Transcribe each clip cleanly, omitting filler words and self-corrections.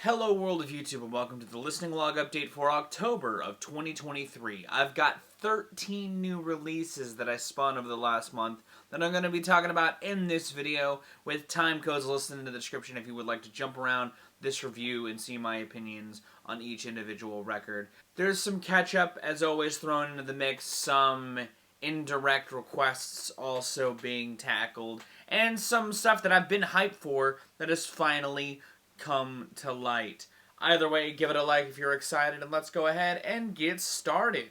Hello world of YouTube and welcome to the listening log update for October of 2023. I've got 13 new releases that I spawned over the last month that I'm going to be talking about in this video with time codes listed in the description if you would like to jump around this review and see my opinions on each individual record. There's some catch up as always thrown into the mix, some indirect requests also being tackled, and some stuff that I've been hyped for that has finally come to light. Either way, give it a like if you're excited, and let's go ahead and get started.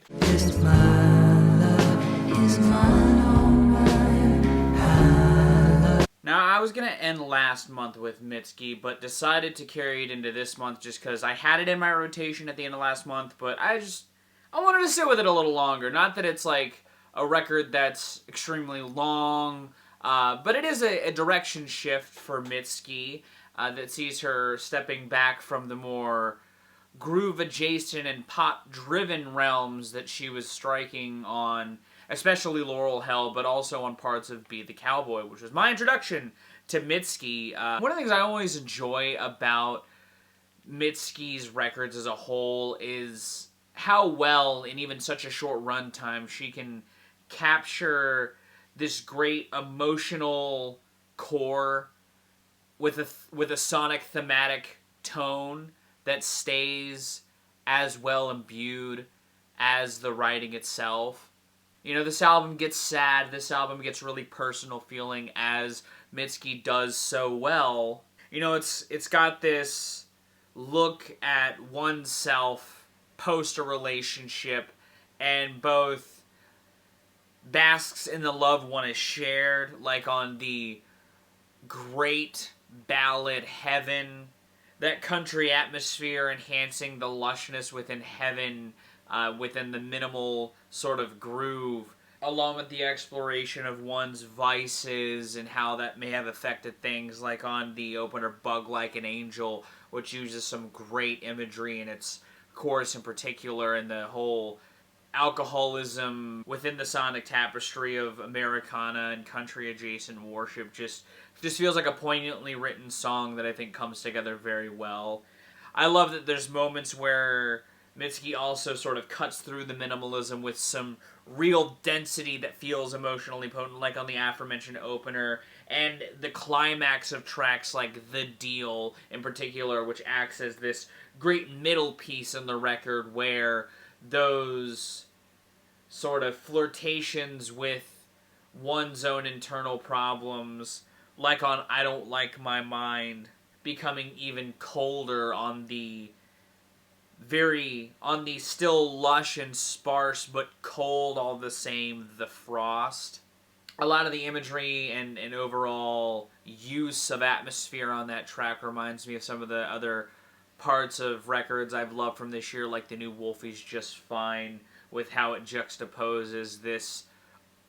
Now, I was going to end last month with Mitski, but decided to carry it into this month just because I had it in my rotation at the end of last month, but I wanted to sit with it a little longer. Not that it's like a record that's extremely long, but it is a direction shift for Mitski. That sees her stepping back from the more groove-adjacent and pop-driven realms that she was striking on, especially Laurel Hell, but also on parts of Be the Cowboy, which was my introduction to Mitski. One of the things I always enjoy about Mitski's records as a whole is how well, in even such a short runtime, she can capture this great emotional core with a sonic thematic tone that stays as well imbued as the writing itself. You know, this album gets sad, this album gets really personal feeling, as Mitski does so well. You know, it's got this look at oneself post a relationship, and both basks in the love one is shared, like on the great ballad Heaven, that country atmosphere enhancing the lushness within Heaven, within the minimal sort of groove, along with the exploration of one's vices and how that may have affected things, like on the opener Bug Like an Angel, which uses some great imagery in its chorus in particular, and the whole alcoholism within the sonic tapestry of Americana and country-adjacent worship just feels like a poignantly written song that I think comes together very well. I love that there's moments where Mitski also sort of cuts through the minimalism with some real density that feels emotionally potent, like on the aforementioned opener, and the climax of tracks like The Deal in particular, which acts as this great middle piece in the record where those sort of flirtations with one's own internal problems, like on I Don't Like My Mind, becoming even colder on the still lush and sparse, but cold all the same, The Frost. A lot of the imagery and overall use of atmosphere on that track reminds me of some of the other parts of records I've loved from this year, like the new Wolfie's Just Fine, with how it juxtaposes this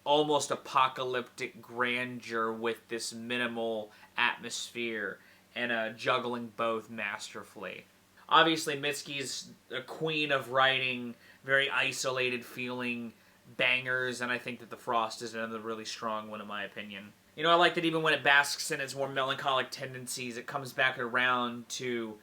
almost apocalyptic grandeur with this minimal atmosphere, and juggling both masterfully. Obviously, Mitski's a queen of writing very isolated feeling bangers, and I think that The Frost is another really strong one in my opinion. You know, I like that even when it basks in its more melancholic tendencies, it comes back around to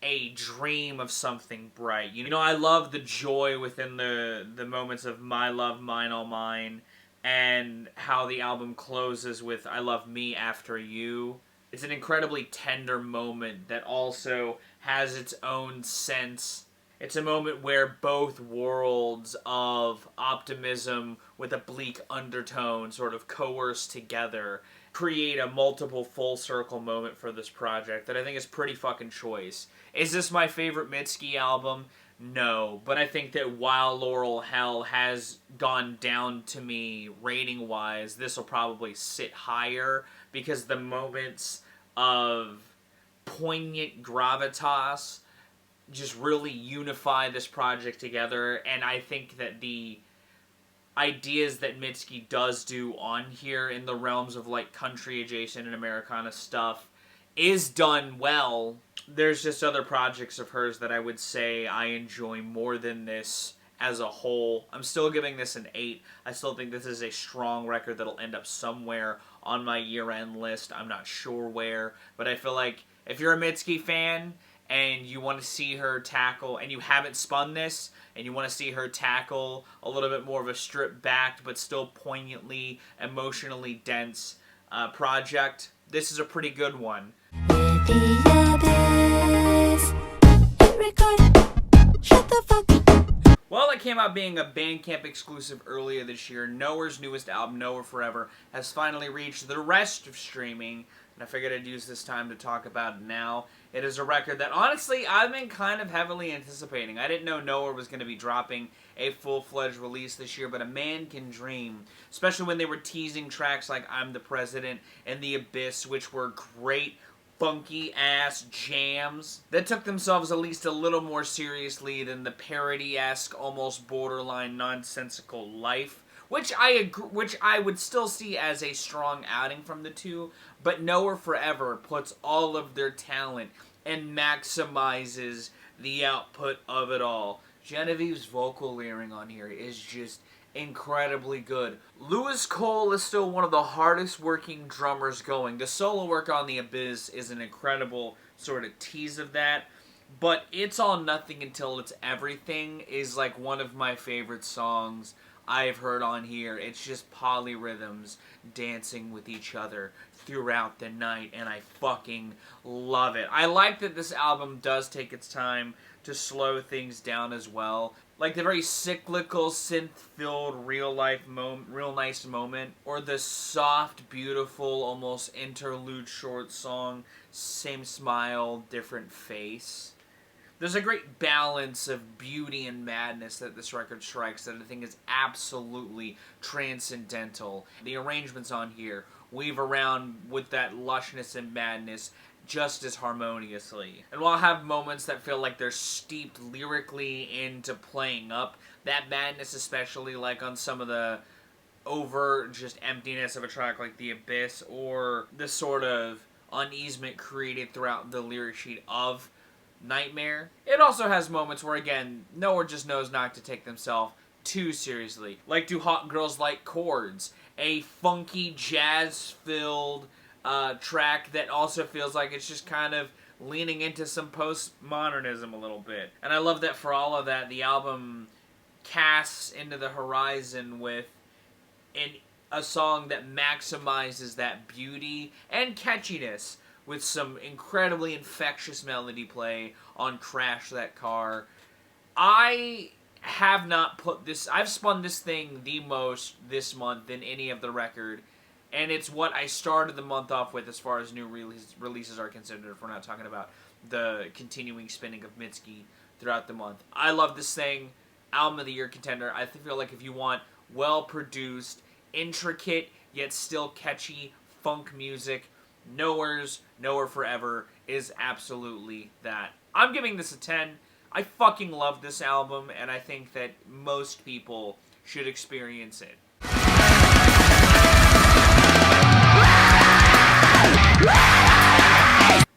a dream of something bright. You know, I love the joy within the moments of My Love, Mine, All Mine, and how the album closes with I Love Me After You. It's an incredibly tender moment that also has its own sense. It's a moment where both worlds of optimism with a bleak undertone sort of coerce together, create a multiple full circle moment for this project that I think is pretty fucking choice. Is this my favorite Mitski album? No, but I think that while Laurel Hell has gone down to me rating-wise, this will probably sit higher because the moments of poignant gravitas just really unify this project together, and I think that the ideas that Mitski does do on here in the realms of like country-adjacent and Americana stuff is done well. There's just other projects of hers that I would say I enjoy more than this as a whole. I'm still giving this an 8. I still think this is a strong record that'll end up somewhere on my year-end list. I'm not sure where, but I feel like if you're a Mitski fan and you want to see her tackle, and you haven't spun this, and you want to see her tackle a little bit more of a stripped-backed but still poignantly, emotionally dense project, this is a pretty good one. Well, it came out being a Bandcamp exclusive earlier this year. Nowhere's newest album, Nowhere Forever, has finally reached the rest of streaming, and I figured I'd use this time to talk about it now. It is a record that, honestly, I've been kind of heavily anticipating. I didn't know Nowhere was going to be dropping a full-fledged release this year, but a man can dream, especially when they were teasing tracks like I'm the President and The Abyss, which were great, funky-ass jams that took themselves at least a little more seriously than the parody-esque, almost borderline nonsensical Life, which I would still see as a strong outing from the two, but Nowhere Forever puts all of their talent and maximizes the output of it all. Genevieve's vocal layering on here is just incredibly good. Lewis Cole is still one of the hardest working drummers going. The solo work on The Abyss is an incredible sort of tease of that, but It's All Nothing Until It's Everything is like one of my favorite songs I've heard on here. It's just polyrhythms dancing with each other throughout the night, and I fucking love it. I like that this album does take its time to slow things down as well. Like the very cyclical, synth-filled, real nice moment, or the soft, beautiful, almost interlude short song, Same Smile, Different Face. There's a great balance of beauty and madness that this record strikes that I think is absolutely transcendental. The arrangements on here weave around with that lushness and madness just as harmoniously. And while I have moments that feel like they're steeped lyrically into playing up that madness, especially like on some of the overt just emptiness of a track like The Abyss, or the sort of uneasement created throughout the lyric sheet of Nightmare, it also has moments where, again, Nowhere just knows not to take themselves too seriously. Like Do Hot Girls Like Chords, a funky, jazz-filled track that also feels like it's just kind of leaning into some postmodernism a little bit. And I love that for all of that, the album casts into the horizon with a song that maximizes that beauty and catchiness with some incredibly infectious melody play on Crash That Car. I have not put this... I've spun this thing the most this month than any of the record, and it's what I started the month off with as far as new releases are concerned, if we're not talking about the continuing spinning of Mitski throughout the month. I love this thing. Album of the Year contender. I feel like if you want well-produced, intricate, yet still catchy funk music, Nowhere Forever is absolutely that. I'm giving this a 10. I fucking love this album, and I think that most people should experience it.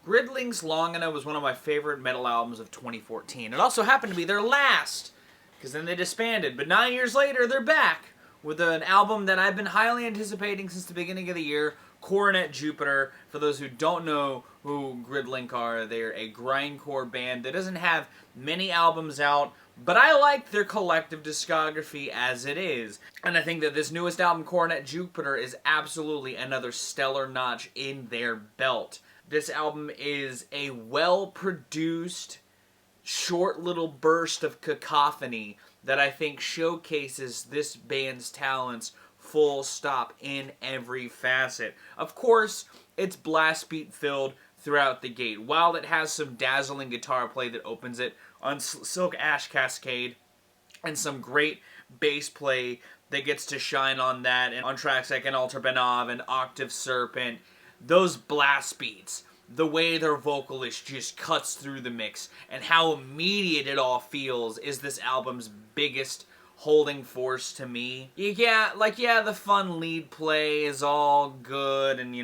Gridlink's Longina was one of my favorite metal albums of 2014. It also happened to be their last, because then they disbanded. But 9 years later, they're back with an album that I've been highly anticipating since the beginning of the year, Coronet Jupiter. For those who don't know who Gridlink are, they're a grindcore band that doesn't have many albums out, but I like their collective discography as it is. And I think that this newest album, Coronet Jupiter, is absolutely another stellar notch in their belt. This album is a well-produced, short little burst of cacophony that I think showcases this band's talents full stop in every facet. Of course, it's blast beat filled throughout the gate. While it has some dazzling guitar play that opens it on Silk Ash Cascade, and some great bass play that gets to shine on that, and on tracks like An Alter Benav and Octave Serpent, those blast beats, the way their vocalist just cuts through the mix, and how immediate it all feels is this album's biggest holding force to me. Yeah, the fun lead play is all good, and,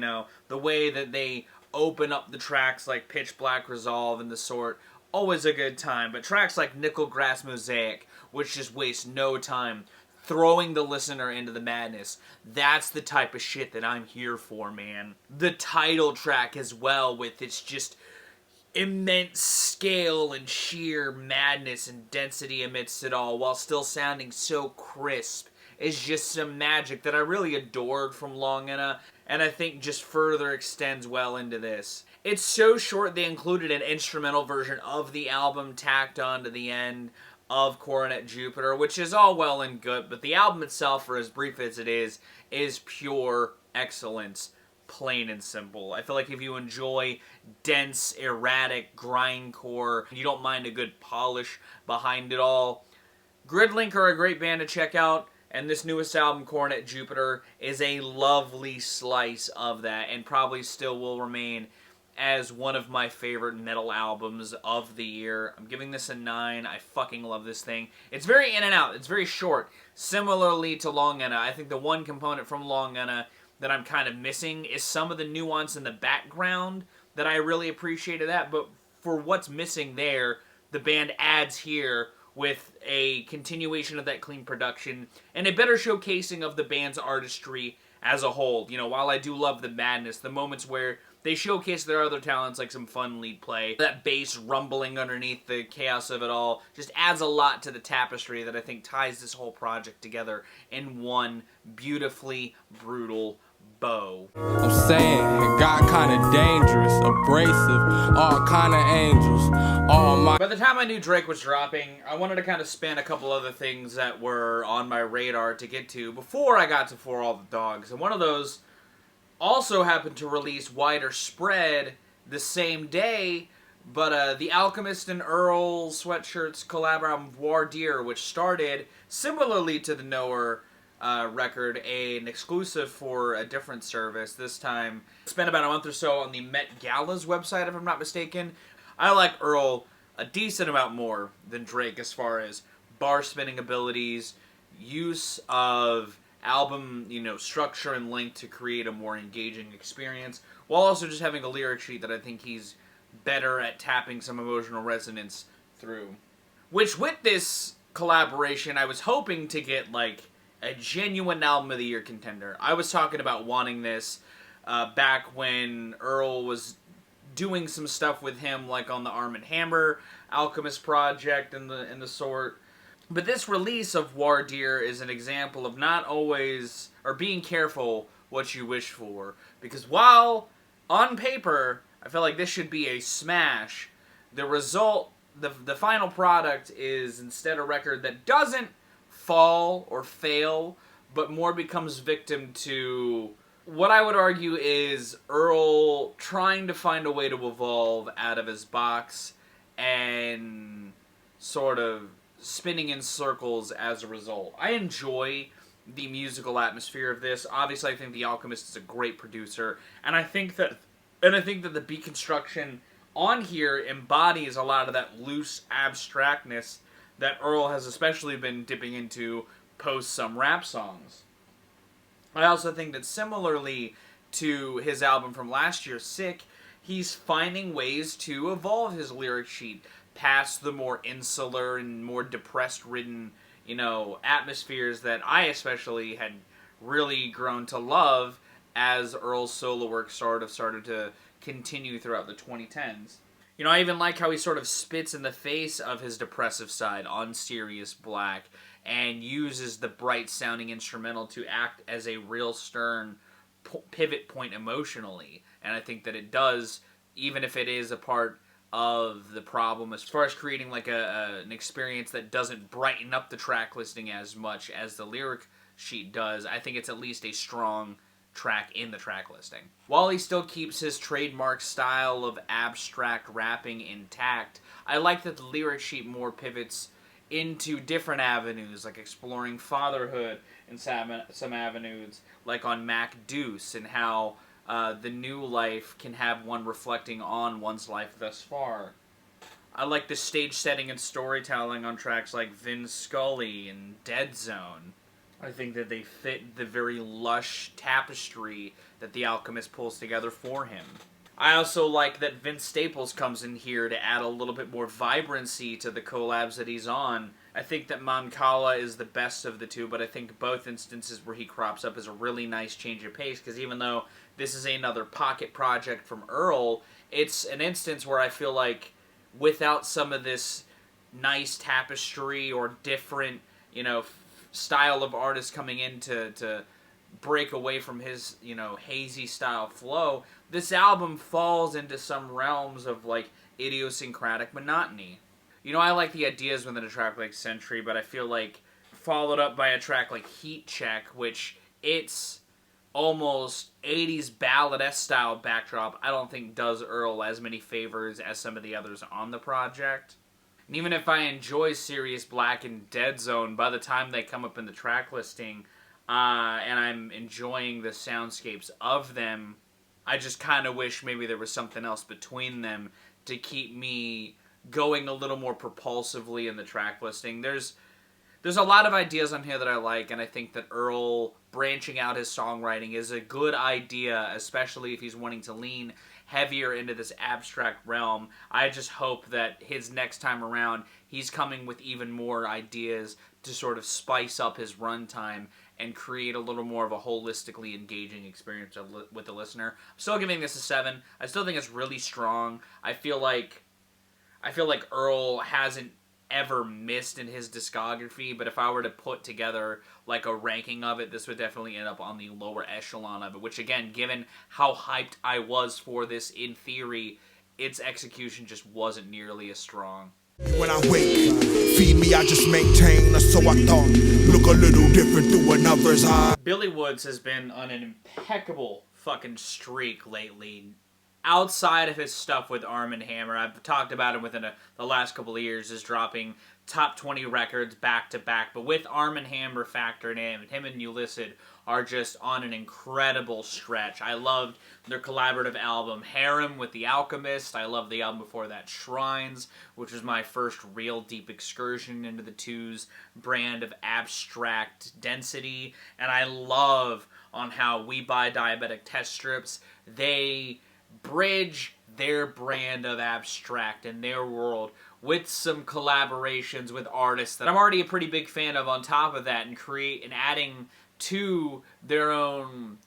the way that they open up the tracks like Pitch Black Resolve and the sort, always a good time. But tracks like Nickel Grass Mosaic, which just waste no time throwing the listener into the madness, that's the type of shit that I'm here for, man. The title track as well, with its just immense scale and sheer madness and density amidst it all, while still sounding so crisp, is just some magic that I really adored from Longina, and I think just further extends well into this. It's so short they included an instrumental version of the album tacked on to the end of Coronet Jupiter, which is all well and good, but the album itself, for as brief as it is pure excellence, plain and simple. I feel like if you enjoy dense, erratic, grindcore, you don't mind a good polish behind it all, Gridlink are a great band to check out, and this newest album, Coronet Jupiter, is a lovely slice of that, and probably still will remain as one of my favorite metal albums of the year. I'm giving this a 9. I fucking love this thing. It's very in and out. It's very short. Similarly to Longina, I think the one component from Longina that I'm kind of missing is some of the nuance in the background that I really appreciated that, but for what's missing there, the band adds here with a continuation of that clean production and a better showcasing of the band's artistry as a whole. You know, while I do love the madness, the moments where they showcase their other talents, like some fun lead play, that bass rumbling underneath the chaos of it all, just adds a lot to the tapestry that I think ties this whole project together in one beautifully brutal bow. I'm saying it got kinda dangerous, abrasive, all kinda angels, all my... By the time I knew Drake was dropping, I wanted to kind of span a couple other things that were on my radar to get to before I got to For All the Dogs, and one of those also happened to release wider spread the same day, but the Alchemist and Earl Sweatshirt's collab album Voir, which started similarly to the Knower record, an exclusive for a different service. This time, spent about a month or so on the Met Gala's website, if I'm not mistaken. I like Earl a decent amount more than Drake as far as bar spinning abilities, use of album, structure and length to create a more engaging experience, while also just having a lyric sheet that I think he's better at tapping some emotional resonance through. Which, with this collaboration, I was hoping to get, like, a genuine Album of the Year contender. I was talking about wanting this back when Earl was doing some stuff with him, like on the Arm & Hammer Alchemist project and the sort. But this release of Voir is an example of not always, or being careful what you wish for. Because while, on paper, I feel like this should be a smash, the result, the final product is instead a record that doesn't fall or fail, but more becomes victim to what I would argue is Earl trying to find a way to evolve out of his box and sort of spinning in circles as a result. I enjoy the musical atmosphere of this. Obviously, I think The Alchemist is a great producer, and I think that the beat construction on here embodies a lot of that loose abstractness that Earl has especially been dipping into post some rap songs. I also think that similarly to his album from last year, Sick, he's finding ways to evolve his lyric sheet past the more insular and more depressed-ridden, atmospheres that I especially had really grown to love as Earl's solo work sort of started to continue throughout the 2010s. I even like how he sort of spits in the face of his depressive side on Sirius Black and uses the bright-sounding instrumental to act as a real stern pivot point emotionally. And I think that it does, even if it is a part of the problem as far as creating like an experience that doesn't brighten up the track listing as much as the lyric sheet does. I think it's at least a strong track in the track listing. While he still keeps his trademark style of abstract rapping intact, I like that the lyric sheet more pivots into different avenues, like exploring fatherhood in some avenues, like on Mac Deuce, and how the new life can have one reflecting on one's life thus far. I like the stage setting and storytelling on tracks like Vin Scully and Dead Zone. I think that they fit the very lush tapestry that The Alchemist pulls together for him. I also like that Vince Staples comes in here to add a little bit more vibrancy to the collabs that he's on. I think that Mancala is the best of the two, but I think both instances where he crops up is a really nice change of pace, because even though this is another pocket project from Earl, it's an instance where I feel like without some of this nice tapestry or different, style of artist coming in to break away from his, hazy style flow, this album falls into some realms of, like, idiosyncratic monotony. I like the ideas within a track like Century, but I feel like followed up by a track like Heat Check, which it's almost 80s ballad-esque style backdrop, I don't think does Earl as many favors as some of the others on the project. And even if I enjoy Sirius Black and Dead Zone, by the time they come up in the track listing, and I'm enjoying the soundscapes of them, I just kind of wish maybe there was something else between them to keep me going a little more propulsively in the track listing. There's a lot of ideas on here that I like, and I think that Earl branching out his songwriting is a good idea, especially if he's wanting to lean heavier into this abstract realm. I just hope that his next time around, he's coming with even more ideas to sort of spice up his runtime and create a little more of a holistically engaging experience with the listener. I'm still giving this a 7. I still think it's really strong. I feel like Earl hasn't ever missed in his discography, but if I were to put together like a ranking of it, this would definitely end up on the lower echelon of it, which again, given how hyped I was for this in theory, its execution just wasn't nearly as strong. When I wake, feed me, I just maintain, so I thought, look a little different through another's eye. Billy Woods has been on an impeccable fucking streak lately. Outside of his stuff with Armand Hammer, I've talked about him within the last couple of years, is dropping top 20 records back to back. But with Armand Hammer factored in, him and Ulysses are just on an incredible stretch. I loved their collaborative album Harem with the Alchemist. I loved the album before that, Shrines, which was my first real deep excursion into the Two's brand of abstract density. And I love on how We Buy Diabetic test strips, they bridge their brand of abstract and their world with some collaborations with artists that I'm already a pretty big fan of on top of that, and adding to their own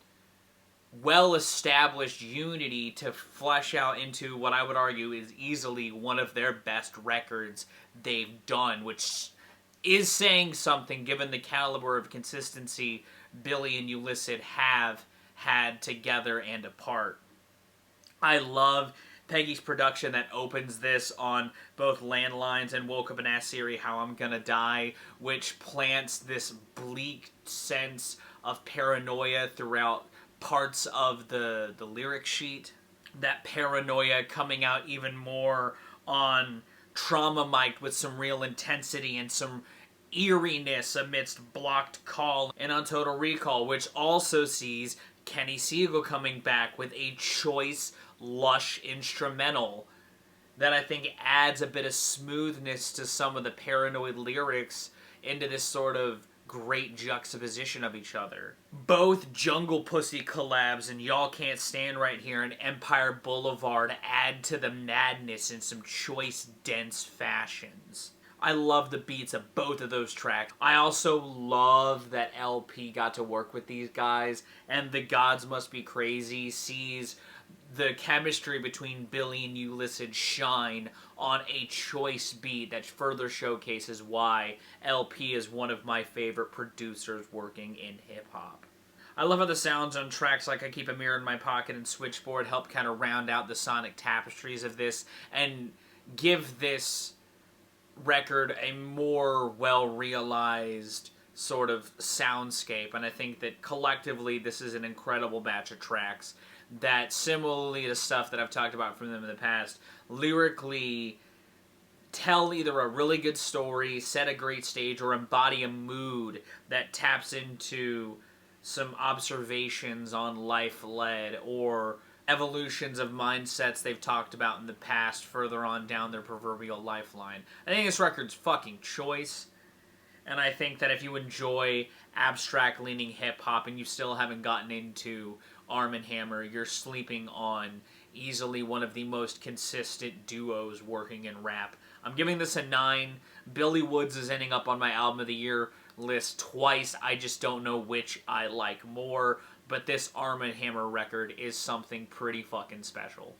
well-established unity to flesh out into what I would argue is easily one of their best records they've done, which is saying something given the caliber of consistency Billy and Ulysses have had together and apart. I love Peggy's production that opens this on both Landlines and Woke Up and Asked Siri How I'm Gonna Die, which plants this bleak sense of paranoia throughout parts of the lyric sheet. That paranoia coming out even more on Trauma Mic'd with some real intensity and some eeriness amidst Blocked Call, and on Total Recall, which also sees Kenny Siegel coming back with a choice, lush instrumental that I think adds a bit of smoothness to some of the paranoid lyrics into this sort of great juxtaposition of each other. Both Jungle Pussy collabs and Y'all Can't Stand Right Here and Empire Boulevard add to the madness in some choice, dense fashions. I love the beats of both of those tracks. I also love that LP got to work with these guys, and The Gods Must Be Crazy sees the chemistry between Billy and Ulysses shine on a choice beat that further showcases why LP is one of my favorite producers working in hip-hop. I love how the sounds on tracks like I Keep a Mirror in My Pocket and Switchboard help kind of round out the sonic tapestries of this and give this record a more well-realized sort of soundscape, and I think that collectively this is an incredible batch of tracks that, similarly to stuff that I've talked about from them in the past, lyrically tell either a really good story, set a great stage, or embody a mood that taps into some observations on life led or evolutions of mindsets they've talked about in the past further on down their proverbial lifeline. I think this record's fucking choice, and I think that if you enjoy abstract-leaning hip-hop and you still haven't gotten into Armand Hammer, you're sleeping on easily one of the most consistent duos working in rap. I'm giving this a 9. Billy Woods is ending up on my Album of the Year list twice. I just don't know which I like more, but this Armand Hammer record is something pretty fucking special.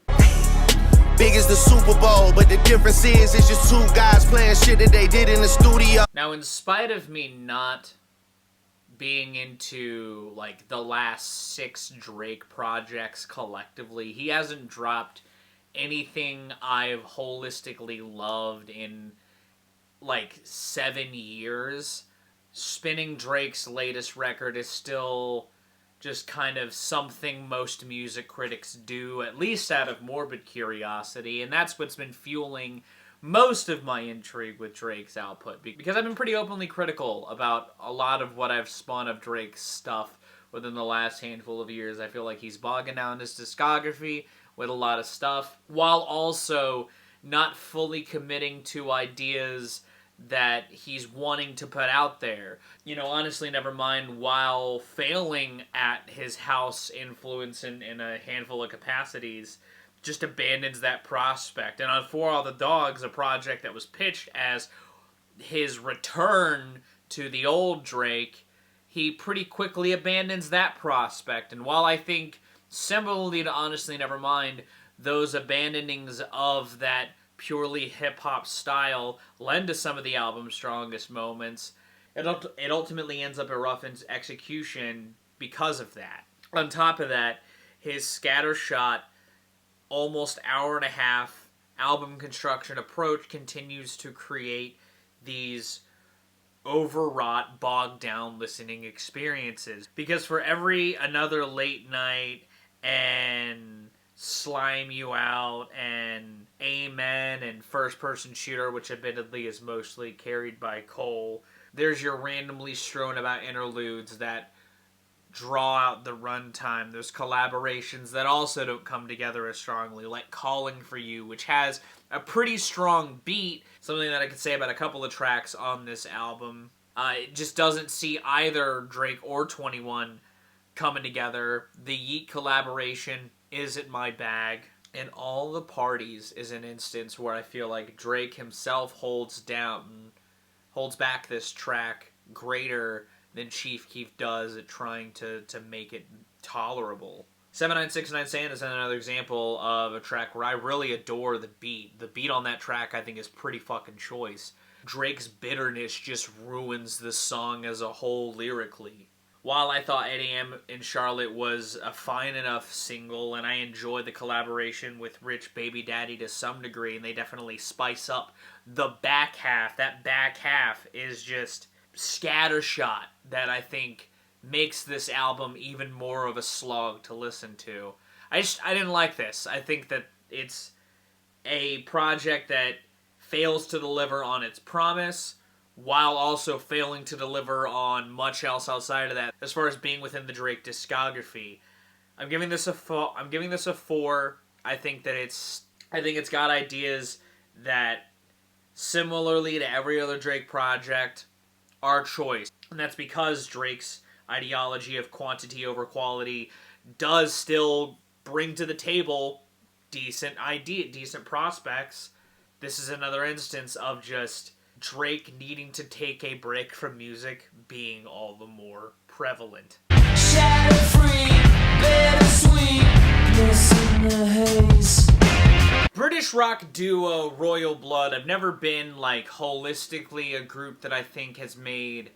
Big as the Super Bowl, but the difference is it's just two guys playing shit that they did in the studio. Now, in spite of me not being into, like, the last 6 Drake projects collectively, he hasn't dropped anything I've holistically loved in, like, 7 years. Spinning Drake's latest record is still just kind of something most music critics do, at least out of morbid curiosity, and that's what's been fueling most of my intrigue with Drake's output, because I've been pretty openly critical about a lot of what I've spun of Drake's stuff within the last handful of years. I feel like he's bogging down his discography with a lot of stuff, while also not fully committing to ideas that he's wanting to put out there. You know, honestly, never mind, while failing at his house influence in a handful of capacities, just abandons that prospect. And on For All the Dogs, a project that was pitched as his return to the old Drake, he pretty quickly abandons that prospect. And while I think, similarly to Honestly Nevermind, those abandonings of that purely hip-hop style lend to some of the album's strongest moments, it ultimately ends up a rough execution because of that. On top of that, his scattershot, almost hour-and-a-half album construction approach continues to create these overwrought, bogged-down listening experiences. Because for every Another Late Night and Slime You Out and Amen and First Person Shooter, which admittedly is mostly carried by Cole, there's your randomly strewn about interludes that draw out the runtime. There's collaborations that also don't come together as strongly, like Calling for You, which has a pretty strong beat, something that I could say about a couple of tracks on this album. It just doesn't see either Drake or 21 coming together. The Yeet collaboration isn't my bag. And All the Parties is an instance where I feel like Drake himself holds back this track greater than Chief Keef does at trying to make it tolerable. 7969 Sand is another example of a track where I really adore the beat. The beat on that track I think is pretty fucking choice. Drake's bitterness just ruins the song as a whole lyrically. While I thought 8 AM in Charlotte was a fine enough single, and I enjoyed the collaboration with Rich Baby Daddy to some degree, and they definitely spice up the back half. That back half is just scattershot that I think makes this album even more of a slog to listen to. I didn't like this. I think that it's a project that fails to deliver on its promise, while also failing to deliver on much else outside of that, as far as being within the Drake discography. I'm giving this a 4. I think it's got ideas that, similarly to every other Drake project, are choice. And that's because Drake's ideology of quantity over quality does still bring to the table decent prospects. This is another instance of just Drake needing to take a break from music being all the more prevalent. British rock duo Royal Blood have never been, like, holistically a group that I think has made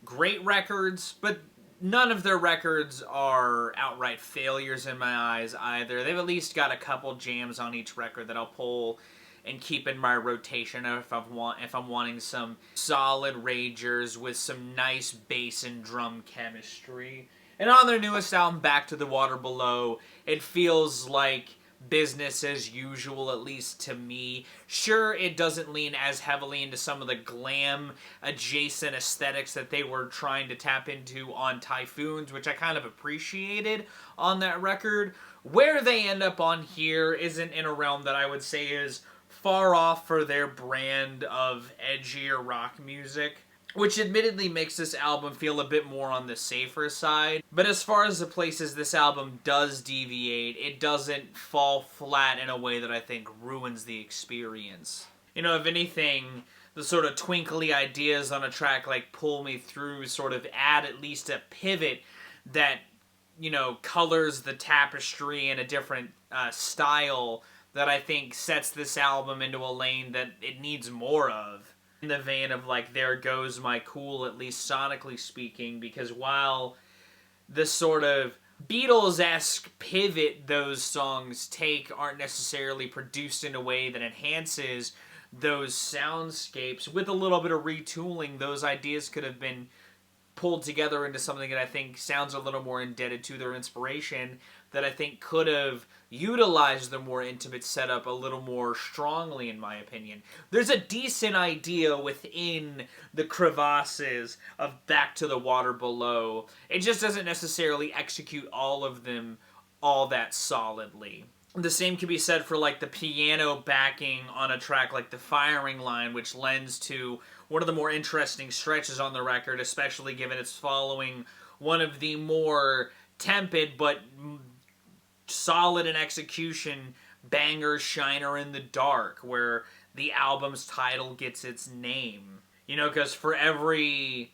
great records, but none of their records are outright failures in my eyes either. They've at least got a couple jams on each record that I'll pull and keep in my rotation if I'm wanting some solid ragers with some nice bass and drum chemistry. And on their newest album, Back to the Water Below, it feels like business as usual, at least to me. Sure, it doesn't lean as heavily into some of the glam adjacent aesthetics that they were trying to tap into on Typhoons, which I kind of appreciated on that record. Where they end up on here isn't in a realm that I would say is far off for their brand of edgier rock music, which admittedly makes this album feel a bit more on the safer side. But as far as the places this album does deviate, it doesn't fall flat in a way that I think ruins the experience. You know, if anything, the sort of twinkly ideas on a track like Pull Me Through sort of add at least a pivot that, you know, colors the tapestry in a different style that I think sets this album into a lane that it needs more of. In the vein of, like, There Goes My Cool, at least sonically speaking, because while the sort of Beatles-esque pivot those songs take aren't necessarily produced in a way that enhances those soundscapes, with a little bit of retooling, those ideas could have been pulled together into something that I think sounds a little more indebted to their inspiration, that I think could have utilized the more intimate setup a little more strongly, in my opinion. There's a decent idea within the crevasses of Back to the Water Below. It just doesn't necessarily execute all of them all that solidly. The same can be said for, like, the piano backing on a track like The Firing Line, which lends to one of the more interesting stretches on the record, especially given it's following one of the more tepid but solid in execution bangers, Shiner in the Dark, where the album's title gets its name. You know, because for every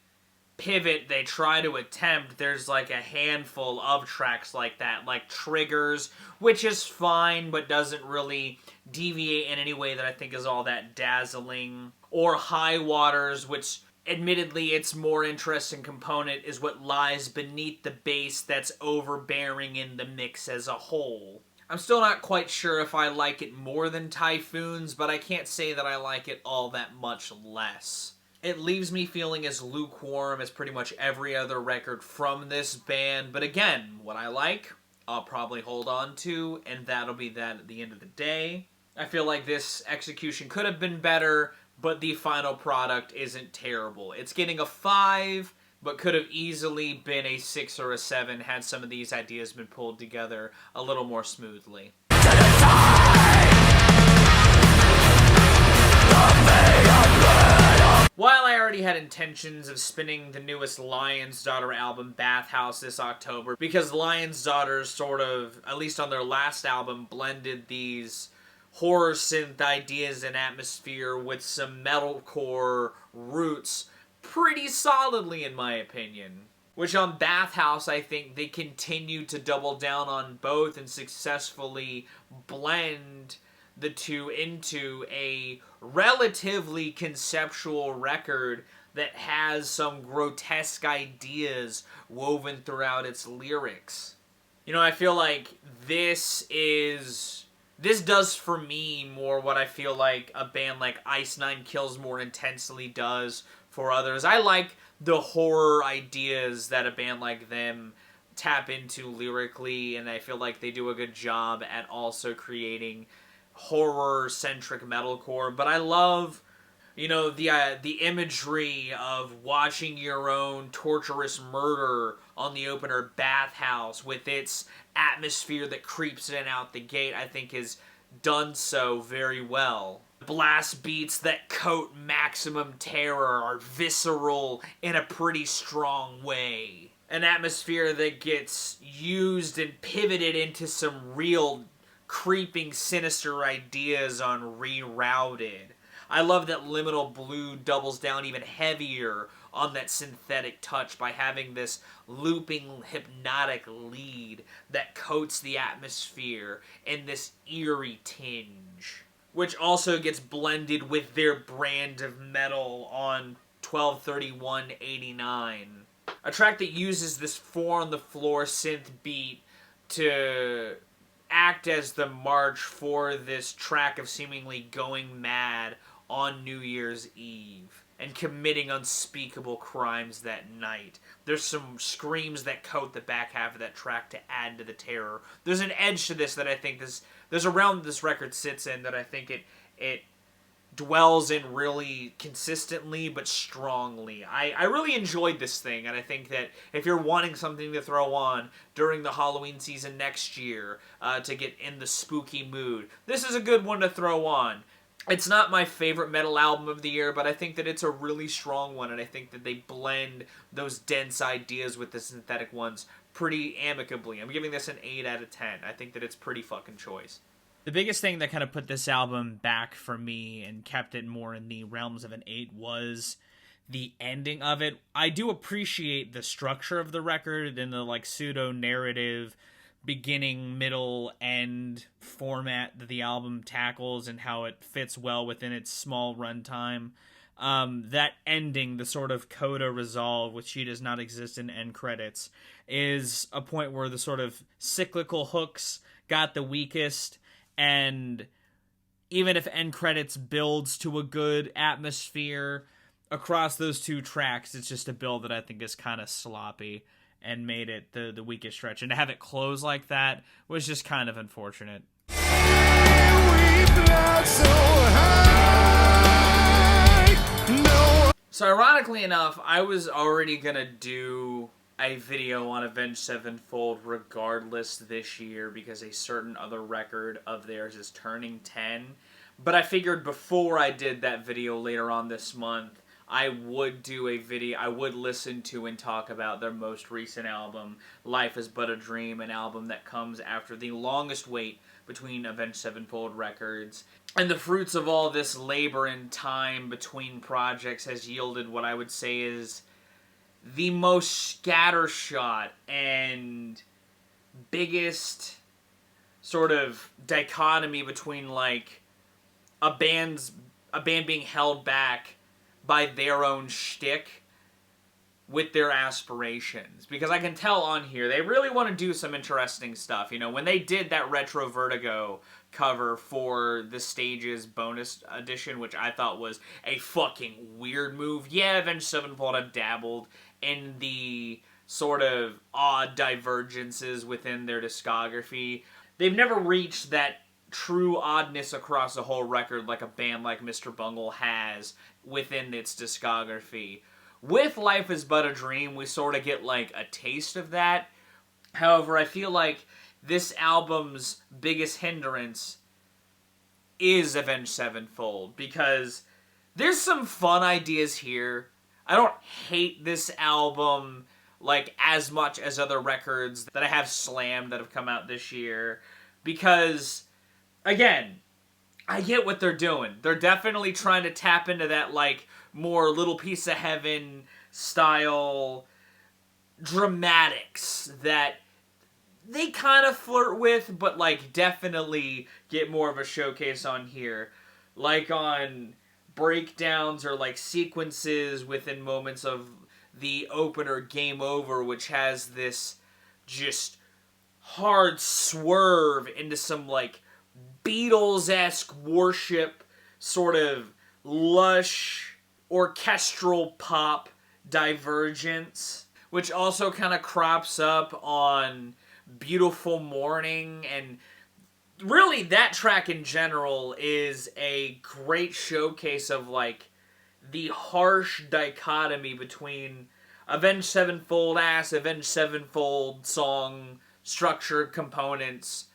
pivot they try to attempt, there's like a handful of tracks like that, like Triggers, which is fine but doesn't really deviate in any way that I think is all that dazzling, or High Waters, which admittedly its more interesting component is what lies beneath the bass that's overbearing in the mix as a whole. I'm still not quite sure if I like it more than Typhoons, but I can't say that I like it all that much less. It leaves me feeling as lukewarm as pretty much every other record from this band, but again, what I like, I'll probably hold on to, and that'll be that at the end of the day. I feel like this execution could have been better, but the final product isn't terrible. It's getting a 5, but could have easily been a 6 or a 7 had some of these ideas been pulled together a little more smoothly. While I already had intentions of spinning the newest Lion's Daughter album, Bathhouse, this October, because Lion's Daughter sort of, at least on their last album, blended these horror synth ideas and atmosphere with some metalcore roots pretty solidly, in my opinion. Which on Bathhouse, I think they continue to double down on both and successfully blend the two into a relatively conceptual record that has some grotesque ideas woven throughout its lyrics. You know, I feel like this does for me more what I feel like a band like Ice Nine Kills more intensely does for others. I like the horror ideas that a band like them tap into lyrically, and I feel like they do a good job at also creating horror-centric metalcore, but I love, you know, the imagery of watching your own torturous murder on the opener Bathhouse with its atmosphere that creeps in and out the gate, I think is done so very well. Blast beats that coat maximum terror are visceral in a pretty strong way. An atmosphere that gets used and pivoted into some real creeping, sinister ideas on Rerouted. I love that Liminal Blue doubles down even heavier on that synthetic touch by having this looping, hypnotic lead that coats the atmosphere in this eerie tinge, which also gets blended with their brand of metal on 12/31/89. A track that uses this 4-on-the-floor synth beat to act as the march for this track of seemingly going mad on New Year's Eve and committing unspeakable crimes that night. There's some screams that coat the back half of that track to add to the terror. There's an edge to this that I think there's a realm this record sits in that I think it dwells in really consistently but strongly. I really enjoyed this thing, and I think that if you're wanting something to throw on during the Halloween season next year to get in the spooky mood, this is a good one to throw on. It's not my favorite metal album of the year, but I think that it's a really strong one, and I think that they blend those dense ideas with the synthetic ones pretty amicably. I'm giving this an 8 out of 10. I think that it's pretty fucking choice. The biggest thing that kind of put this album back for me and kept it more in the realms of an 8 was the ending of it. I do appreciate the structure of the record and the like pseudo-narrative beginning, middle, end format that the album tackles and how it fits well within its small runtime. That ending, the sort of coda resolve, which she does not exist in end credits, is a point where the sort of cyclical hooks got the weakest, and even if end credits builds to a good atmosphere across those two tracks, it's just a build that I think is kind of sloppy and made it the weakest stretch. And to have it close like that was just kind of unfortunate. So ironically enough, I was already gonna do a video on Avenged Sevenfold regardless this year because a certain other record of theirs is turning 10. But I figured before I did that video later on this month, I would do a video, I would listen to and talk about their most recent album, Life is But a Dream, an album that comes after the longest wait between Avenged Sevenfold records. And the fruits of all this labor and time between projects has yielded what I would say is the most scattershot and biggest sort of dichotomy between, like, a band being held back by their own shtick with their aspirations. Because I can tell on here, they really want to do some interesting stuff. You know, when they did that Retro Vertigo cover for the Stages bonus edition, which I thought was a fucking weird move. Yeah, Avenged Sevenfold had dabbled in the sort of odd divergences within their discography. They've never reached that true oddness across the whole record like a band like Mr. Bungle has within its discography. With Life is But a Dream, we sort of get like a taste of that. However, I feel like this album's biggest hindrance is Avenged Sevenfold, because there's some fun ideas here. I don't hate this album like as much as other records that I have slammed that have come out this year, because again, I get what they're doing. They're definitely trying to tap into that, like, more Little Piece of Heaven style dramatics that they kind of flirt with, but, like, definitely get more of a showcase on here. Like on breakdowns or, like, sequences within moments of the opener Game Over, which has this just hard swerve into some, like, Beatles-esque worship, sort of lush orchestral pop divergence, which also kind of crops up on Beautiful Morning, and really that track in general is a great showcase of, like, the harsh dichotomy between Avenged Sevenfold-ass, Avenged Sevenfold song structure components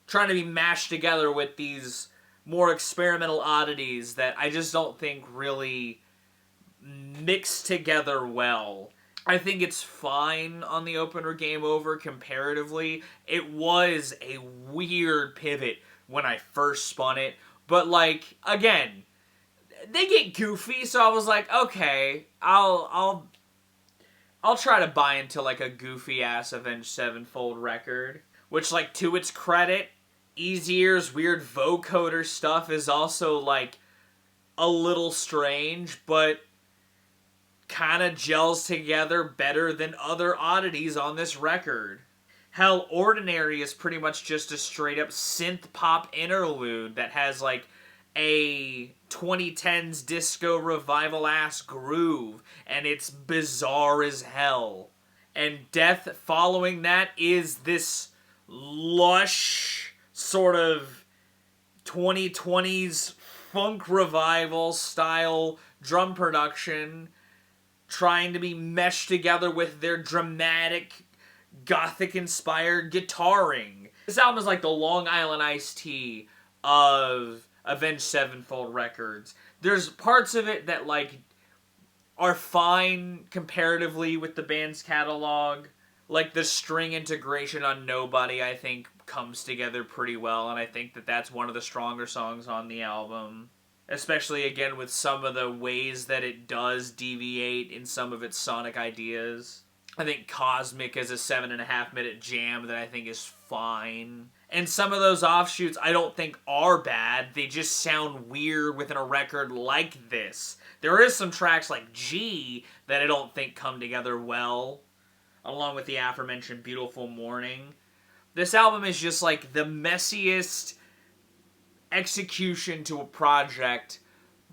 trying to be mashed together with these more experimental oddities that I just don't think really mix together well. I think it's fine on the opener Game Over comparatively. It was a weird pivot when I first spun it, but, like, again, they get goofy, so I was like, okay, I'll try to buy into, like, a goofy-ass Avenged Sevenfold record, which, like, to its credit, Easier's weird vocoder stuff is also, like, a little strange, but kind of gels together better than other oddities on this record. Hell, Ordinary is pretty much just a straight-up synth-pop interlude that has, like, a 2010s disco revival-ass groove, and it's bizarre as hell. And Death following that is this lush sort of 2020s funk revival style drum production trying to be meshed together with their dramatic gothic inspired guitaring. This album is like the Long Island iced tea of Avenged Sevenfold records. There's parts of it that, like, are fine comparatively with the band's catalog. Like, the string integration on Nobody, I think, comes together pretty well, and I think that that's one of the stronger songs on the album. Especially, again, with some of the ways that it does deviate in some of its sonic ideas. I think Cosmic is a 7.5-minute jam that I think is fine. And some of those offshoots I don't think are bad. They just sound weird within a record like this. There is some tracks like G that I don't think come together well, along with the aforementioned Beautiful Morning. This album is just like the messiest execution to a project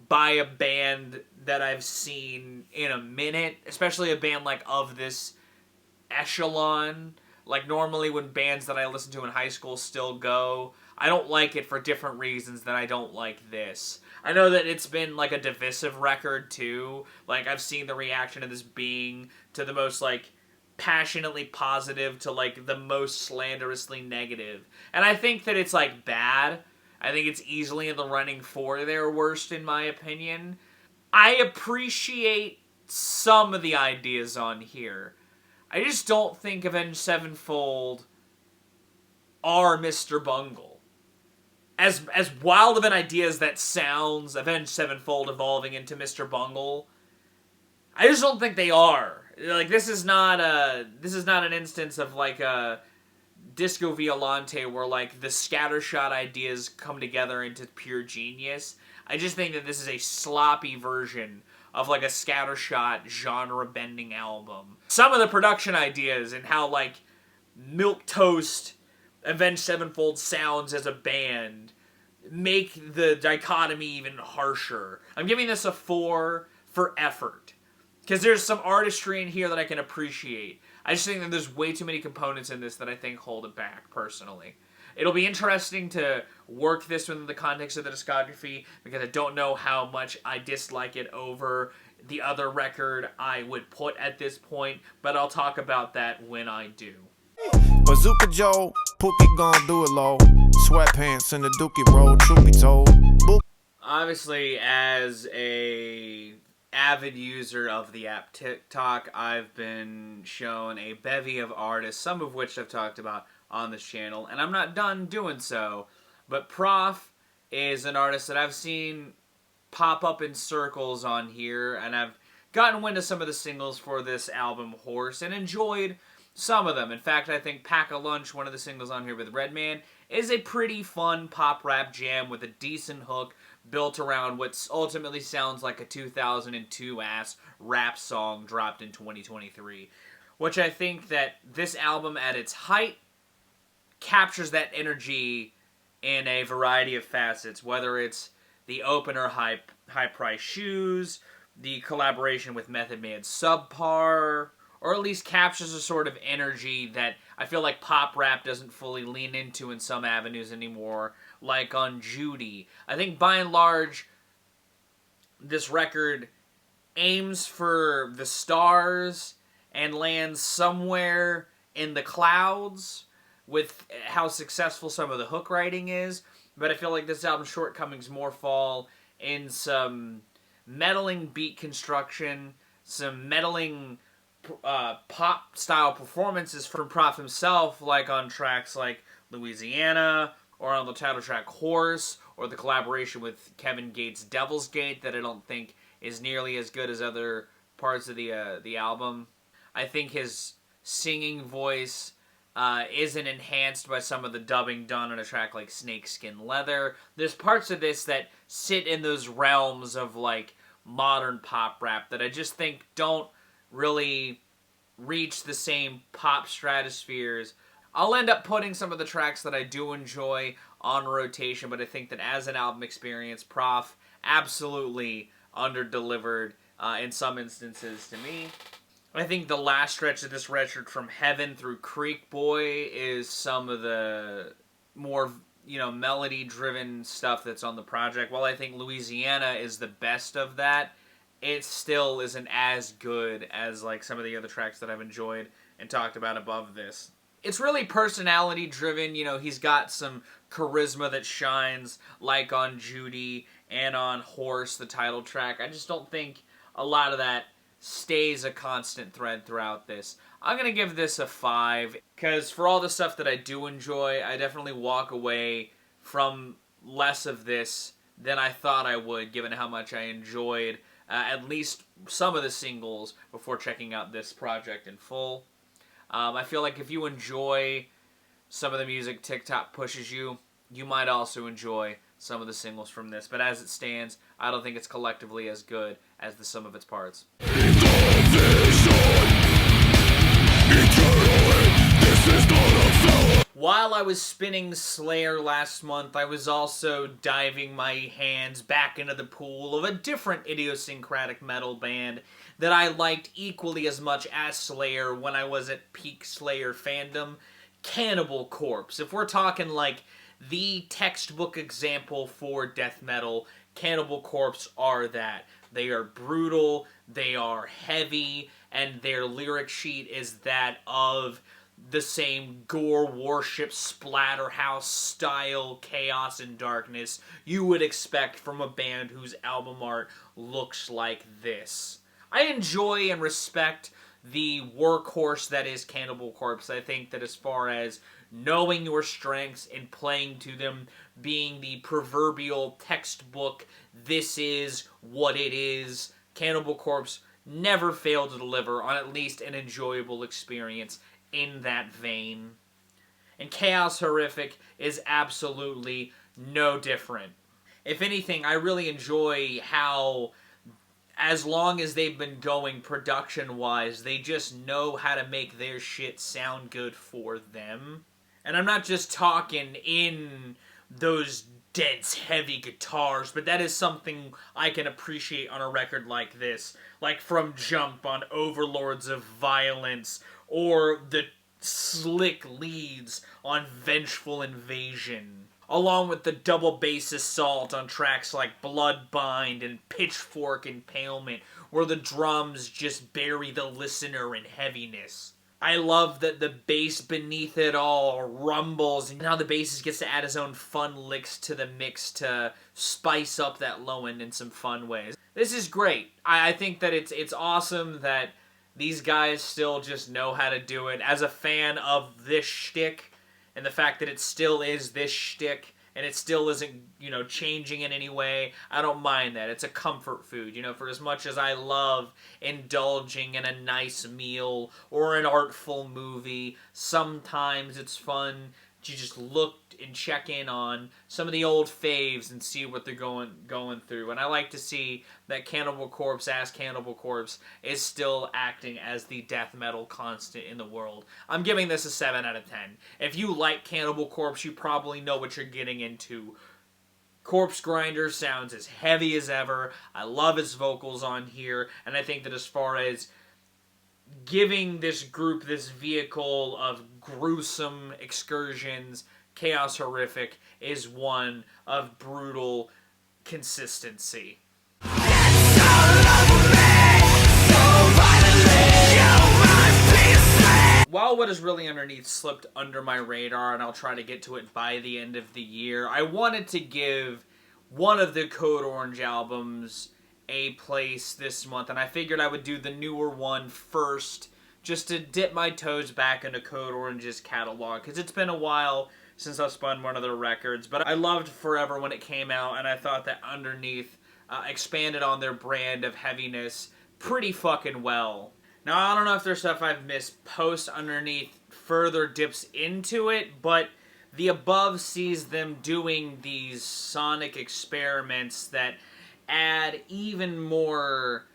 by a band that I've seen in a minute, especially a band like of this echelon. Like normally when bands that I listened to in high school still go, I don't like it for different reasons than I don't like this. I know that it's been like a divisive record too. Like I've seen the reaction of this being to the most like passionately positive to like the most slanderously negative. And I think that it's like bad. I think it's easily in the running for their worst in my opinion. I appreciate some of the ideas on here. I just don't think Avenged Sevenfold are Mr. Bungle. As wild of an idea as that sounds, Avenged Sevenfold evolving into Mr. Bungle, I just don't think they are. Like this is not an instance of like a Disco Violante where like the scattershot ideas come together into pure genius. I just think that this is a sloppy version of like a scattershot genre-bending album. Some of the production ideas and how like milquetoast Avenged Sevenfold sounds as a band make the dichotomy even harsher. I'm giving this a 4 for effort. Because there's some artistry in here that I can appreciate. I just think that there's way too many components in this that I think hold it back, personally. It'll be interesting to work this within the context of the discography, because I don't know how much I dislike it over the other record I would put at this point, but I'll talk about that when I do. Bazooka Joe, Pookie gon' do it low. Sweatpants in the dookie roll, truth be told. Obviously, as a avid user of the app TikTok, I've been shown a bevy of artists, some of which I've talked about on this channel, and I'm not done doing so. But Prof is an artist that I've seen pop up in circles on here, and I've gotten wind of some of the singles for this album, Horse, and enjoyed some of them. In fact, I think Pack a Lunch, one of the singles on here with Redman, is a pretty fun pop rap jam with a decent hook built around what ultimately sounds like a 2002-ass rap song dropped in 2023. Which I think that this album at its height captures that energy in a variety of facets, whether it's the opener high price shoes, the collaboration with Method Man's Subpar, or at least captures a sort of energy that I feel like pop rap doesn't fully lean into in some avenues anymore, like on Judy. I think by and large, this record aims for the stars and lands somewhere in the clouds with how successful some of the hook writing is, but I feel like this album's shortcomings more fall in some meddling beat construction, some meddling pop-style performances from Prof himself, like on tracks like Louisiana, or on the title track Horse, or the collaboration with Kevin Gates' Devil's Gate that I don't think is nearly as good as other parts of the album. I think his singing voice isn't enhanced by some of the dubbing done on a track like Snakeskin Leather. There's parts of this that sit in those realms of like modern pop rap that I just think don't really reach the same pop stratospheres. I'll end up putting some of the tracks that I do enjoy on rotation, but I think that as an album experience, Prof absolutely under-delivered in some instances to me. I think the last stretch of this record from Heaven through Creek Boy is some of the more, melody-driven stuff that's on the project. While I think Louisiana is the best of that, it still isn't as good as like some of the other tracks that I've enjoyed and talked about above this. It's really personality-driven. He's got some charisma that shines, like on Judy and on Horse, the title track. I just don't think a lot of that stays a constant thread throughout this. I'm going to give this a 5, because for all the stuff that I do enjoy, I definitely walk away from less of this than I thought I would, given how much I enjoyed at least some of the singles before checking out this project in full. I feel like if you enjoy some of the music TikTok pushes you, you might also enjoy some of the singles from this. But as it stands, I don't think it's collectively as good as the sum of its parts. While I was spinning Slayer last month, I was also diving my hands back into the pool of a different idiosyncratic metal band that I liked equally as much as Slayer when I was at peak Slayer fandom, Cannibal Corpse. If we're talking like the textbook example for death metal, Cannibal Corpse are that. They are brutal, they are heavy, and their lyric sheet is that of the same gore worship splatterhouse style chaos and darkness you would expect from a band whose album art looks like this. I enjoy and respect the workhorse that is Cannibal Corpse. I think that as far as knowing your strengths and playing to them, being the proverbial textbook, this is what it is, Cannibal Corpse never failed to deliver on at least an enjoyable experience in that vein. And Chaos Horrific is absolutely no different. If anything, I really enjoy how, as long as they've been going production-wise, they just know how to make their shit sound good for them. And I'm not just talking in those dense, heavy guitars, but that is something I can appreciate on a record like this. Like from Jump on Overlords of Violence, or the slick leads on Vengeful Invasion, along with the double bass assault on tracks like Bloodbind and Pitchfork Impalement, where the drums just bury the listener in heaviness. I love that the bass beneath it all rumbles, and now the bassist gets to add his own fun licks to the mix to spice up that low end in some fun ways. This is great. I think that it's awesome that these guys still just know how to do it. As a fan of this shtick, and the fact that it still is this shtick, and it still isn't, changing in any way, I don't mind that. It's a comfort food, for as much as I love indulging in a nice meal or an artful movie, sometimes it's fun to just look and check in on some of the old faves and see what they're going through. And I like to see that Cannibal Corpse, as Cannibal Corpse, is still acting as the death metal constant in the world. I'm giving this a 7 out of 10. If you like Cannibal Corpse, you probably know what you're getting into. Corpse Grinder sounds as heavy as ever. I love his vocals on here, and I think that as far as giving this group this vehicle of gruesome excursions, Chaos Horrific is one of brutal consistency. While what is really underneath slipped under my radar, and I'll try to get to it by the end of the year, I wanted to give one of the Code Orange albums a place this month, and I figured I would do the newer one first, just to dip my toes back into Code Orange's catalog, because it's been a while since I've spun one of their records, but I loved Forever when it came out, and I thought that Underneath expanded on their brand of heaviness pretty fucking well. Now, I don't know if there's stuff I've missed post Underneath further dips into it, but the above sees them doing these sonic experiments that add even more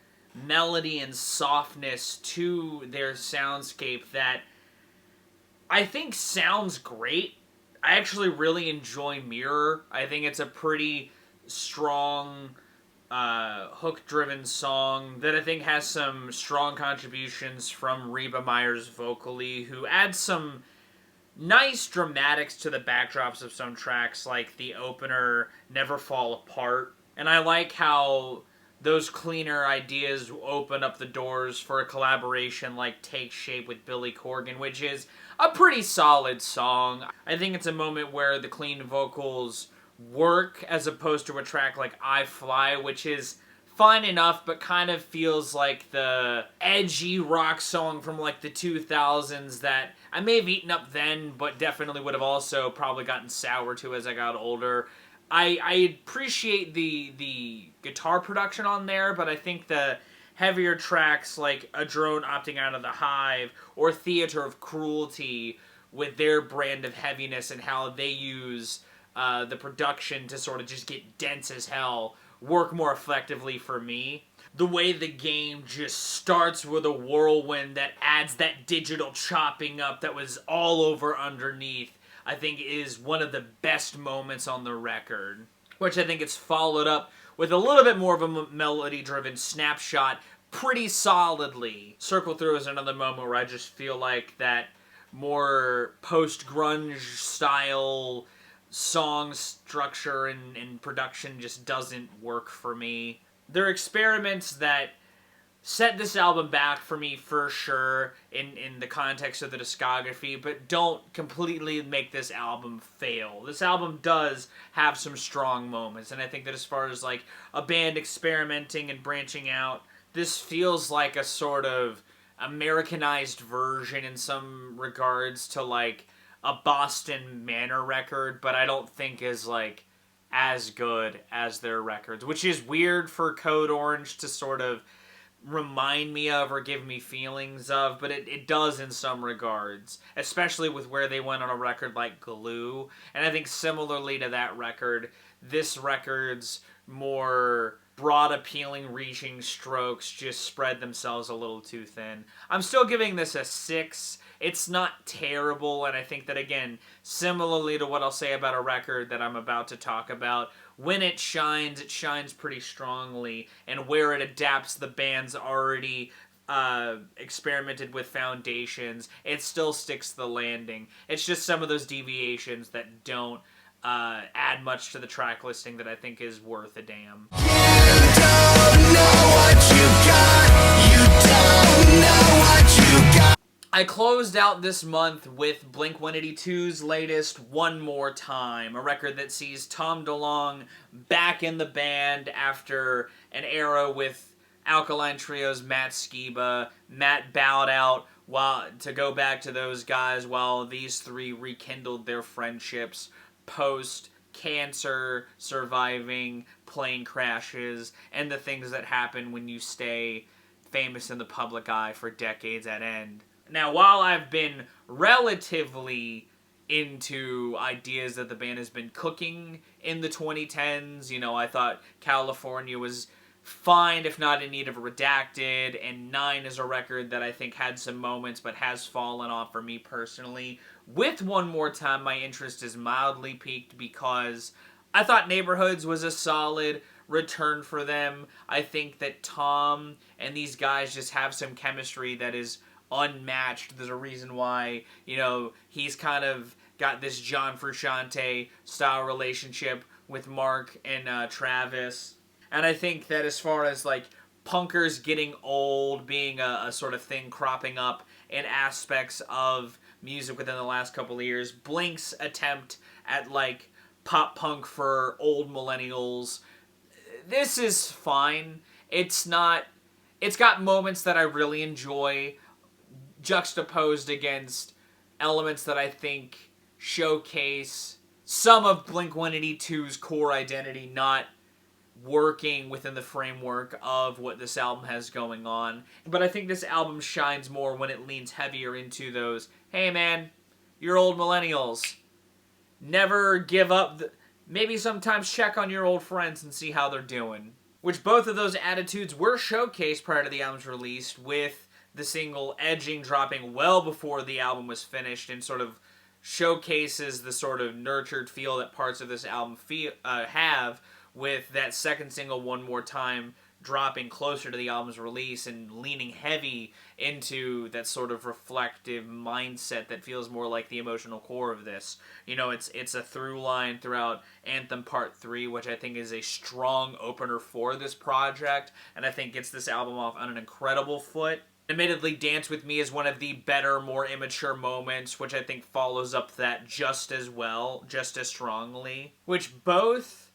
melody and softness to their soundscape that I think sounds great. I actually really enjoy Mirror. I think it's a pretty strong hook-driven song that I think has some strong contributions from Reba Myers vocally, who adds some nice dramatics to the backdrops of some tracks, like the opener, Never Fall Apart. And I like how those cleaner ideas open up the doors for a collaboration like Take Shape with Billy Corgan, which is a pretty solid song. I think it's a moment where the clean vocals work as opposed to a track like I Fly, which is fine enough but kind of feels like the edgy rock song from like the 2000s that I may have eaten up then, but definitely would have also probably gotten sour to as I got older. I appreciate the guitar production on there, but I think the heavier tracks like A Drone Opting Out of the Hive or Theater of Cruelty with their brand of heaviness and how they use the production to sort of just get dense as hell work more effectively for me. The way the game just starts with a whirlwind that adds that digital chopping up that was all over underneath, I think is one of the best moments on the record. Which I think it's followed up with a little bit more of a melody-driven snapshot pretty solidly. Circle Through is another moment where I just feel like that more post-grunge style song structure and production just doesn't work for me. There are experiments that set this album back for me for sure in the context of the discography, but don't completely make this album fail. This album does have some strong moments, and I think that as far as like a band experimenting and branching out, this feels like a sort of Americanized version in some regards to like a Boston Manor record, but I don't think is like as good as their records, which is weird for Code Orange to sort of remind me of or give me feelings of, but it does in some regards, especially with where they went on a record like Glue. And I think similarly to that record, this record's more broad appealing reaching strokes just spread themselves a little too thin. I'm still giving this a 6. It's not terrible, and I think that, again, similarly to what I'll say about a record that I'm about to talk about, when it shines pretty strongly, and where it adapts the band's already experimented with foundations, it still sticks the landing. It's just some of those deviations that don't add much to the track listing that I think is worth a damn. I closed out this month with Blink-182's latest One More Time, a record that sees Tom DeLonge back in the band after an era with Alkaline Trio's Matt Skiba. Matt bowed out to go back to those guys while these three rekindled their friendships post-cancer, surviving, plane crashes, and the things that happen when you stay famous in the public eye for decades at end. Now, while I've been relatively into ideas that the band has been cooking in the 2010s, you know, I thought California was fine, if not in need of a redacted, and 9 is a record that I think had some moments but has fallen off for me personally. With One More Time, my interest is mildly piqued because I thought Neighborhoods was a solid return for them. I think that Tom and these guys just have some chemistry that is unmatched. There's a reason why, you know, he's kind of got this John Frusciante style relationship with Mark and Travis. And I think that as far as like punkers getting old being a sort of thing cropping up in aspects of music within the last couple of years, Blink's attempt at like pop punk for old millennials, this is fine. It's got moments that I really enjoy, juxtaposed against elements that I think showcase some of Blink-182's core identity not working within the framework of what this album has going on. But I think this album shines more when it leans heavier into those, hey man, you're old millennials. Never give up. Maybe sometimes check on your old friends and see how they're doing. Which both of those attitudes were showcased prior to the album's release, with the single Edging dropping well before the album was finished, and sort of showcases the sort of nurtured feel that parts of this album have, with that second single One More Time dropping closer to the album's release and leaning heavy into that sort of reflective mindset that feels more like the emotional core of this. You know, it's a through line throughout Anthem Part 3, which I think is a strong opener for this project, and I think gets this album off on an incredible foot. Admittedly, Dance With Me is one of the better, more immature moments, which I think follows up that just as well, just as strongly. Which both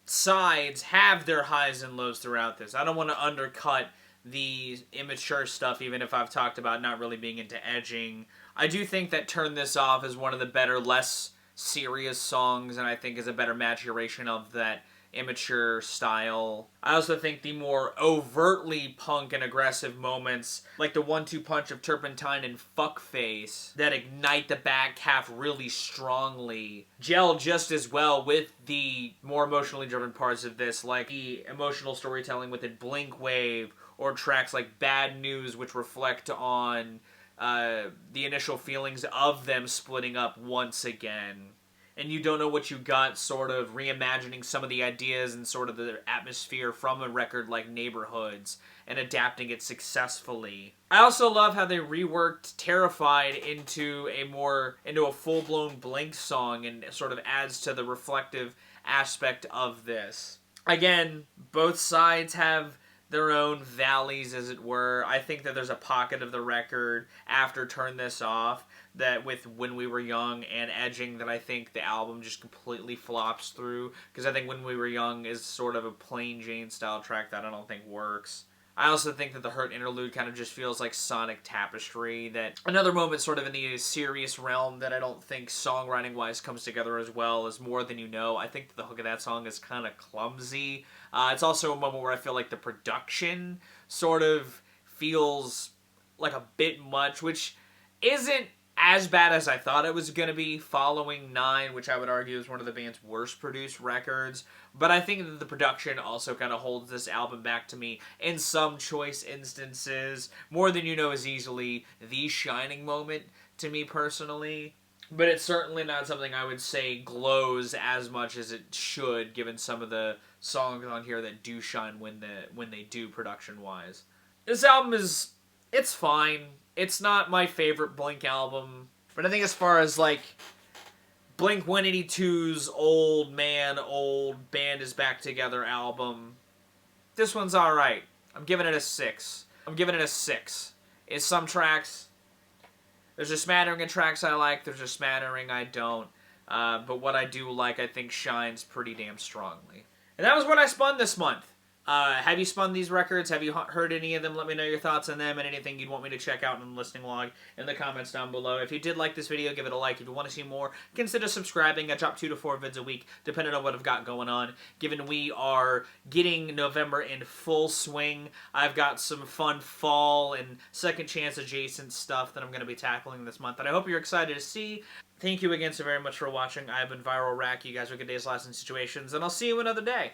sides have their highs and lows throughout this. I don't want to undercut the immature stuff, even if I've talked about not really being into Edging. I do think that Turn This Off is one of the better, less serious songs, and I think is a better maturation of that immature style. I also think the more overtly punk and aggressive moments, like the 1-2 punch of Turpentine and Fuckface, that ignite the back half really strongly, gel just as well with the more emotionally driven parts of this, like the emotional storytelling within Blink Wave, or tracks like Bad News, which reflect on the initial feelings of them splitting up once again. And You Don't Know What You Got, sort of reimagining some of the ideas and sort of the atmosphere from a record like Neighborhoods and adapting it successfully. I also love how they reworked Terrified into a full-blown Blink song and sort of adds to the reflective aspect of this. Again, both sides have their own valleys, as it were. I think that there's a pocket of the record after Turn This Off that with When We Were Young and Edging that I think the album just completely flops through, because I think When We Were Young is sort of a plain Jane style track that I don't think works. I also think that the Hurt interlude kind of just feels like sonic tapestry, that another moment sort of in the serious realm that I don't think songwriting wise comes together as well as More Than You Know. I think that the hook of that song is kind of clumsy. It's also a moment where I feel like the production sort of feels like a bit much, which isn't as bad as I thought it was going to be following 9, which I would argue is one of the band's worst produced records. But I think that the production also kind of holds this album back to me in some choice instances. More Than You Know is easily the shining moment to me personally. But it's certainly not something I would say glows as much as it should, given some of the songs on here that do shine when they do production-wise. This album it's fine. It's not my favorite Blink album, but I think as far as like Blink 182's old band is back together album, this one's alright. I'm giving it a 6. It's some tracks. There's a smattering of tracks I like, there's a smattering I don't. But what I do like, I think, shines pretty damn strongly. And that was what I spun this month. Have you spun these records? Have you heard any of them? Let me know your thoughts on them and anything you'd want me to check out in the listening log in the comments down below. If you did like this video, give it a like. If you want to see more, consider subscribing. I drop 2 to 4 vids a week, depending on what I've got going on. Given we are getting November in full swing, I've got some fun fall and second chance adjacent stuff that I'm going to be tackling this month that I hope you're excited to see. Thank you again so very much for watching. I've been Viral Rack. You guys are good days, lives, and situations, and I'll see you another day.